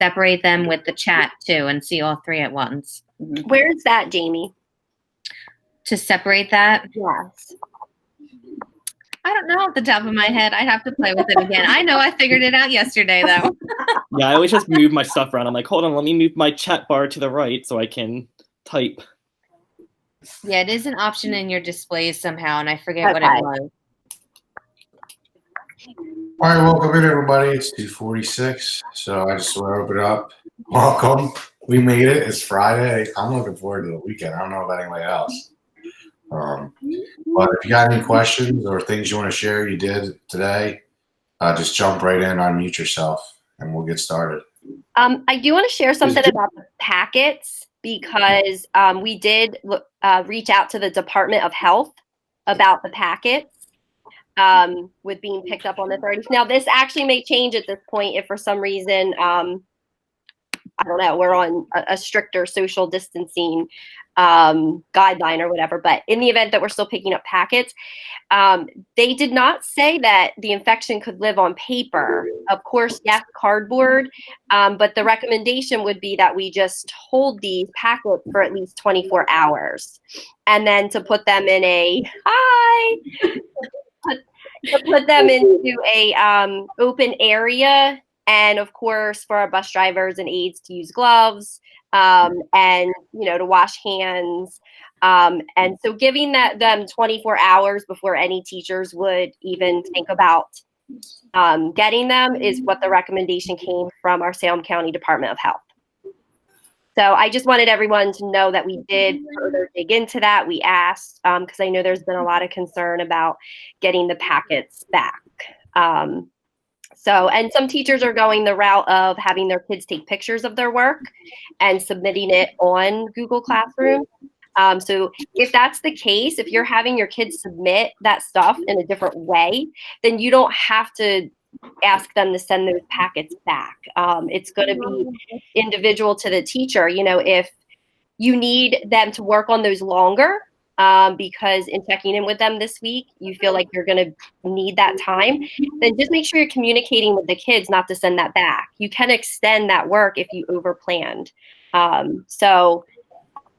separate them with the chat too and see all three at once. Where's that, Jamie? To separate that? Yes. I don't know off the top of my head. I'd have to play with it again. I know I figured it out yesterday, though. Yeah, I always just move my stuff around. I'm like, hold on, let me move my chat bar to the right so I can type. Yeah, it is an option in your displays somehow, and I forget what it was. All right, welcome in, everybody. It's 2:46, so I just want to open it up. Welcome. We made it. It's Friday. I'm looking forward to the weekend. I don't know about anybody else. But if you got any questions or things you want to share you did today, just jump right in, unmute yourself, and we'll get started. I do want to share something about the packets because we did reach out to the Department of Health about the packets with being picked up on the 30th. Now, this actually may change at this point if for some reason, I don't know, we're on a stricter social distancing guideline or whatever. But in the event that we're still picking up packets, they did not say that the infection could live on paper. Of course, yes, cardboard. But the recommendation would be that we just hold these packets for at least 24 hours. And then to put them in put them into a open area. And of course, for our bus drivers and aides to use gloves and, to wash hands. And so giving them 24 hours before any teachers would even think about getting them is what the recommendation came from our Salem County Department of Health. So I just wanted everyone to know that we did further dig into that. We asked, because I know there's been a lot of concern about getting the packets back. And some teachers are going the route of having their kids take pictures of their work and submitting it on Google Classroom. So if that's the case, if you're having your kids submit that stuff in a different way, then you don't have to ask them to send those packets back. It's going to be individual to the teacher. If you need them to work on those longer, because in checking in with them this week, you feel like you're going to need that time, then just make sure you're communicating with the kids not to send that back. You can extend that work if you overplanned. So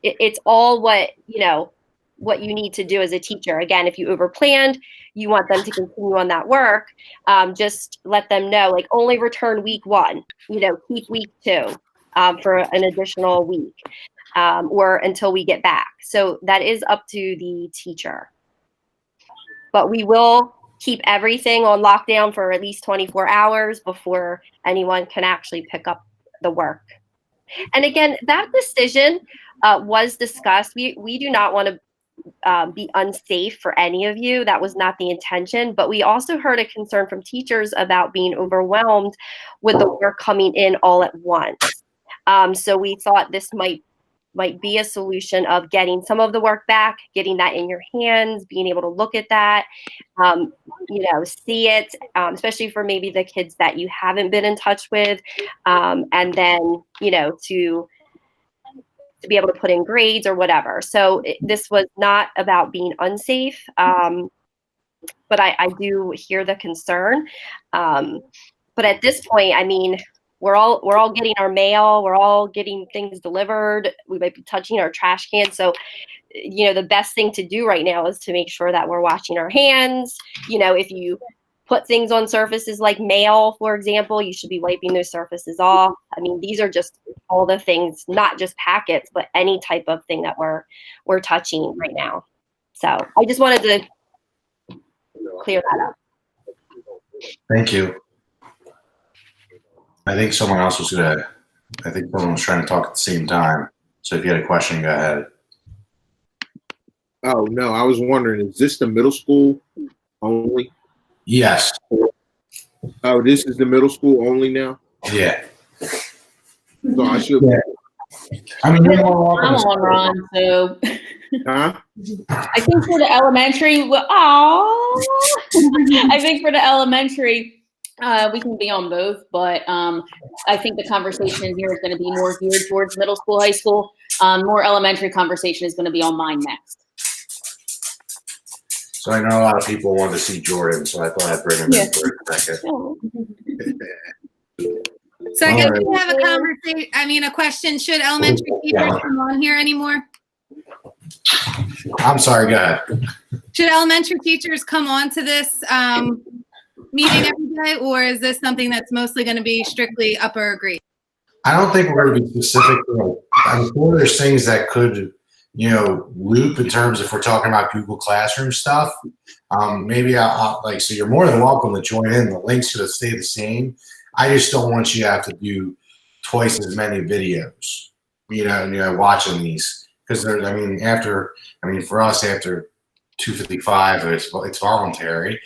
it's all what you need to do as a teacher. Again, if you overplanned, you want them to continue on that work, just let them know, like, only return week 1, keep week 2 for an additional week. Or until we get back. So that is up to the teacher. But we will keep everything on lockdown for at least 24 hours before anyone can actually pick up the work. And again, that decision was discussed. We do not want to be unsafe for any of you. That was not the intention. But we also heard a concern from teachers about being overwhelmed with the work coming in all at once. So we thought this might be a solution of getting some of the work back, getting that in your hands, being able to look at that, see it, especially for maybe the kids that you haven't been in touch with, and then, to be able to put in grades or whatever. So this was not about being unsafe, but I do hear the concern. But at this point, I mean, we're all getting our mail. We're all getting things delivered. We might be touching our trash cans. So, the best thing to do right now is to make sure that we're washing our hands. If you put things on surfaces like mail, for example, you should be wiping those surfaces off. I mean, these are just all the things, not just packets, but any type of thing that we're touching right now. So I just wanted to clear that up. Thank you. I think someone was trying to talk at the same time. So if you had a question, go ahead. Oh, no, I was wondering, is this the middle school only? Yes. Oh, this is the middle school only now? Yeah. So I should. Yeah. I mean, I'm on Ron, so. Huh? I think for the elementary, I think for the elementary, we can be on both, but I think the conversation here is going to be more geared towards middle school, high school. More elementary conversation is going to be on mine next. So I know a lot of people wanted to see Jordan, so I thought I'd bring him in for a second. So I guess All right. we have a conversation. I mean, a question. Should elementary teachers Yeah. come on here anymore? I'm sorry, go ahead. Should elementary teachers come on to this meeting every day, or is this something that's mostly going to be strictly upper grade? I don't think we're going to be specific. I'm sure there's things that could, loop in terms if we're talking about Google Classroom stuff. Maybe I'll like, so you're more than welcome to join in. The links should stay the same. I just don't want you to have to do twice as many videos, watching these. Because for us, after 2:55, it's voluntary.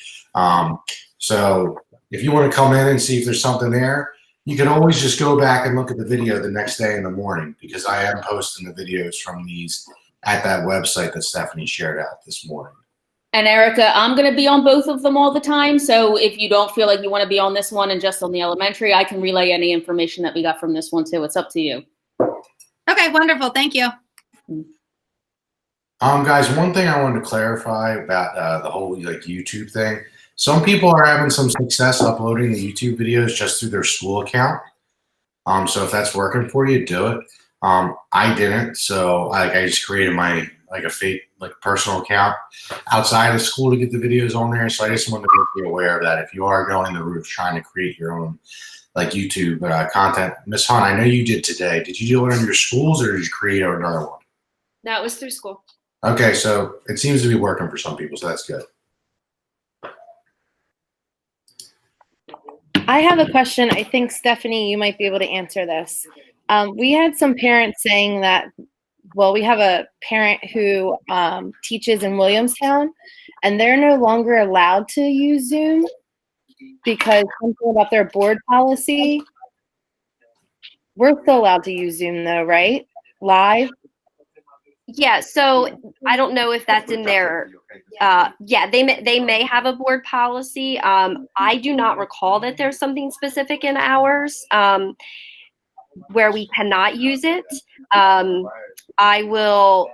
So if you want to come in and see if there's something there, you can always just go back and look at the video the next day in the morning, because I am posting the videos from these at that website that Stephanie shared out this morning. And Erica, I'm going to be on both of them all the time. So if you don't feel like you want to be on this one and just on the elementary, I can relay any information that we got from this one too. It's up to you. Okay, wonderful. Thank you. Guys, one thing I wanted to clarify about the whole YouTube thing. Some people are having some success uploading the YouTube videos just through their school account. So if that's working for you, do it. I didn't, so I just created my a fake personal account outside of school to get the videos on there. So I just wanted to make you aware of that. If you are going the route of trying to create your own YouTube content, Miss Hunt, I know you did today. Did you do it on your schools, or did you create another one? No, it was through school. Okay, so it seems to be working for some people, so that's good. I have a question. I think, Stephanie, you might be able to answer this. We had some parents saying that, we have a parent who teaches in Williamstown, and they're no longer allowed to use Zoom because something about their board policy. We're still allowed to use Zoom though, right? Live? Yeah, so I don't know if that's in their, they may have a board policy. I do not recall that there's something specific in ours where we cannot use it. I will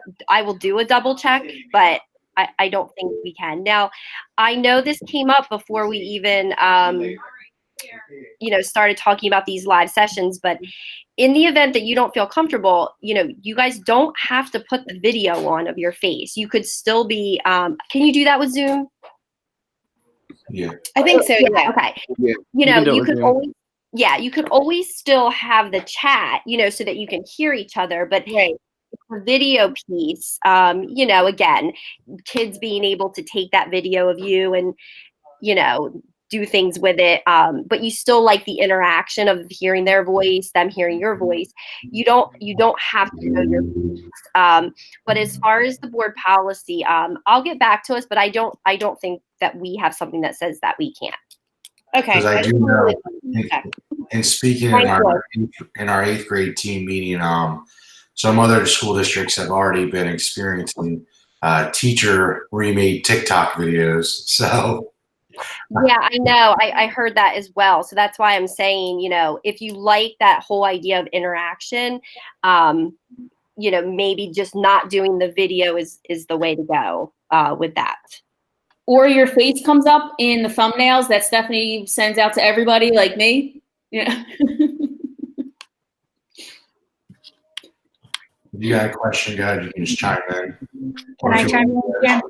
do a double check, but I don't think we can. Now, I know this came up before we even, started talking about these live sessions, but in the event that you don't feel comfortable, you guys don't have to put the video on of your face. You could still be, can you do that with Zoom? Yeah. I think so, yeah. Okay. Yeah. You could always, you could always still have the chat, so that you can hear each other, but Right. the video piece, again, kids being able to take that video of you and, do things with it. But you still like the interaction of hearing their voice, them hearing your voice. You don't have to know your voice. But as far as the board policy, I'll get back to us, but I don't think that we have something that says that we can't. Okay. Because I do know, in speaking in our 8th grade team meeting, some other school districts have already been experiencing teacher remade TikTok videos. So yeah, I know. I heard that as well. So that's why I'm saying, if you like that whole idea of interaction, maybe just not doing the video is the way to go with that. Or your face comes up in the thumbnails that Stephanie sends out to everybody like me. Yeah. if you got a question, go ahead. You can just chime in. Can I chime in again?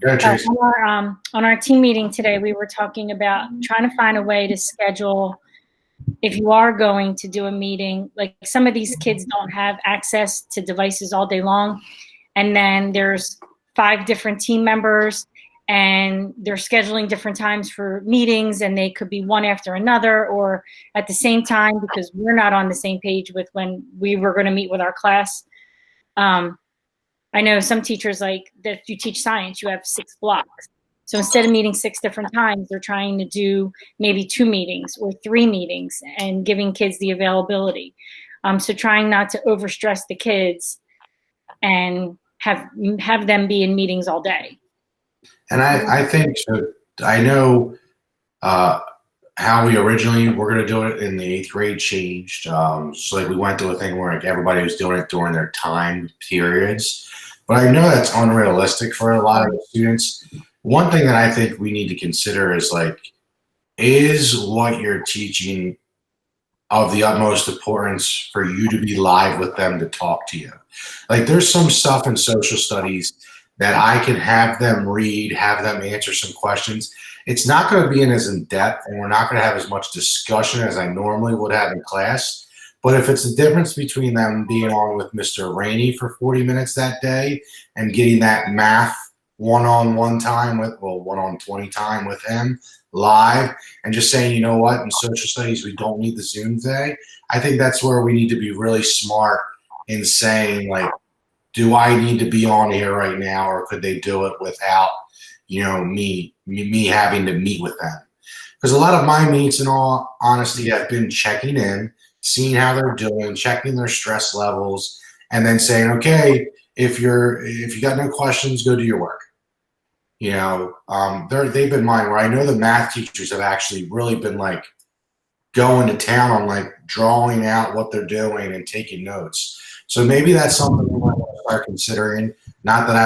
Go ahead, Tracy. On our team meeting today, we were talking about trying to find a way to schedule, if you are going to do a meeting, like some of these kids don't have access to devices all day long. And then there's 5 different team members and they're scheduling different times for meetings, and they could be one after another or at the same time because we're not on the same page with when we were going to meet with our class. I know some teachers, like that you teach science, you have 6 blocks. So instead of meeting 6 different times, they're trying to do maybe 2 meetings or 3 meetings and giving kids the availability. So trying not to overstress the kids and have them be in meetings all day. And I think so. I know how we originally were going to do it in the 8th grade changed. So like we went to a thing where everybody was doing it during their time periods. But I know that's unrealistic for a lot of the students. One thing that I think we need to consider is is what you're teaching of the utmost importance for you to be live with them to talk to you. Like there's some stuff in social studies that I can have them read, have them answer some questions. It's not going to be as in depth, and we're not going to have as much discussion as I normally would have in class. But if it's the difference between them being on with Mr. Rainey for 40 minutes that day and getting that math one-on-one time with, well, 1-on-20 time with him live, and just saying, you know what, in social studies, we don't need the Zoom day. I think that's where we need to be really smart in saying, like, do I need to be on here right now, or could they do it without, you know, me having to meet with them? Because a lot of my meets, in all honesty, have been checking in, seeing how they're doing, checking their stress levels, and then saying, okay, if you got no questions, go do your work. You know, they've been mine where I know the math teachers have actually really been like going to town on like drawing out what they're doing and taking notes. So maybe that's something we might want to start considering. Not that I